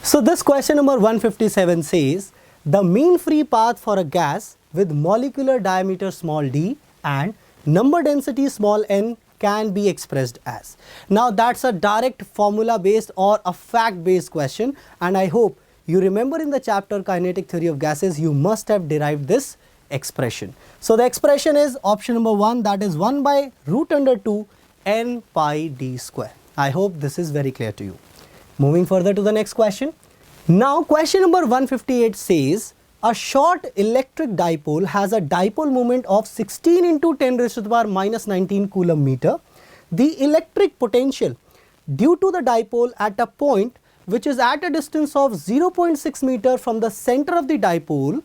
So this question number 157 says, the mean free path for a gas with molecular diameter small d and number density small n can be expressed as. Now that's a direct formula based or a fact based question, and I hope you remember in the chapter kinetic theory of gases you must have derived this expression. So the expression is option number 1, that is 1 by root under 2 n pi d square. I hope this is very clear to you. Moving further to the next question. Now question number 158 says, a short electric dipole has a dipole moment of 16 into 10 raised to the power minus 19 coulomb meter. The electric potential due to the dipole at a point which is at a distance of 0.6 meter from the center of the dipole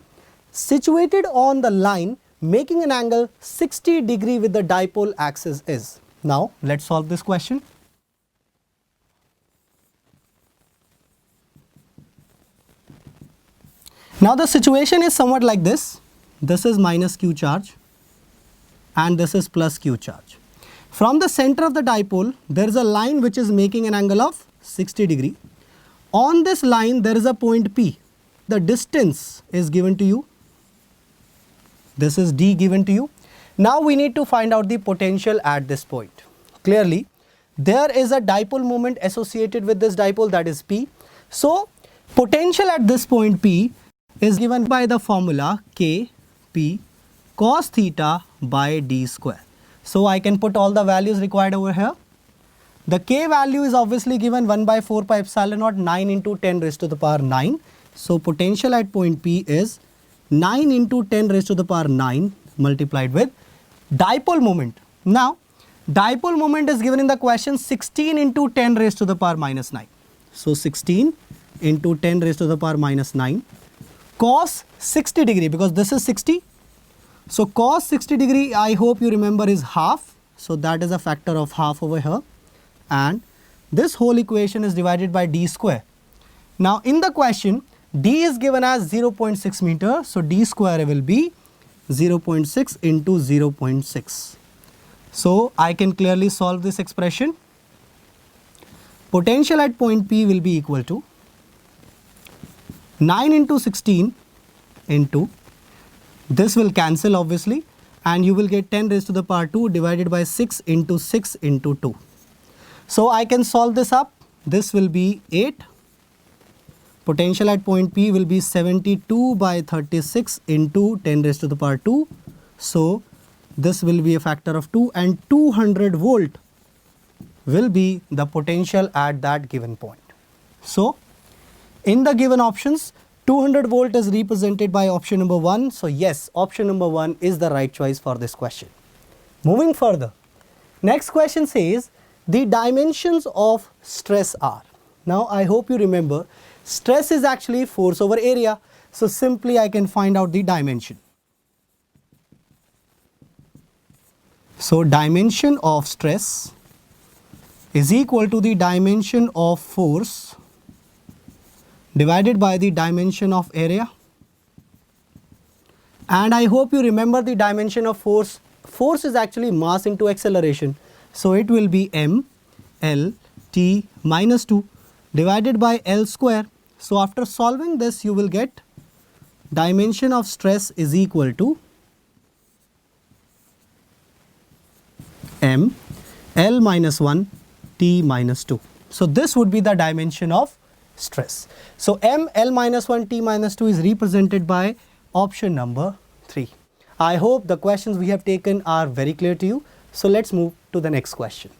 situated on the line making an angle 60 degree with the dipole axis is. Now let's solve this question. Now the situation is somewhat like this. This is minus q charge and this is plus q charge. From the center of the dipole there is a line which is making an angle of 60 degree. On this line there is a point P. The distance is given to you. This is d given to you. Now we need to find out the potential at this point. Clearly there is a dipole moment associated with this dipole, that is P. So potential at this point P is given by the formula K P cos theta by d square. So I can put all the values required over here. The K value is obviously given 1 by 4 pi epsilon naught 9 into 10 raised to the power 9. So potential at point P is 9 into 10 raised to the power 9 multiplied with dipole moment. Now dipole moment is given in the question 16 into 10 raised to the power minus 9. So 16 into 10 raised to the power minus 9 cos 60 degree, because this is 60. So cos 60 degree, I hope you remember, is half. So that is a factor of half over here, and this whole equation is divided by d square. Now in the question d is given as 0.6 meter, so d square will be 0.6 into 0.6. So I can clearly solve this expression. Potential at point P will be equal to 9 into 16 into, this will cancel obviously, and you will get 10 raised to the power 2 divided by 6 into 6 into 2. So I can solve this up. This will be 8. Potential at point P will be 72 by 36 into 10 raised to the power 2. So this will be a factor of 2, and 200 volt will be the potential at that given point. So in the given options 200 volt is represented by option number 1. So yes, option number 1 is the right choice for this question. Moving further, next question says the dimensions of stress are. Now I hope you remember stress is actually force over area. So simply I can find out the dimension. So dimension of stress is equal to the dimension of force divided by the dimension of area. And I hope you remember the dimension of force. Force is actually mass into acceleration. So it will be m L T minus 2 divided by L square. So after solving this you will get dimension of stress is equal to m L minus 1 T minus 2. So this would be the dimension of stress. So m L minus 1 T minus 2 is represented by option number 3. I hope the questions we have taken are very clear to you. So let's move to the next question.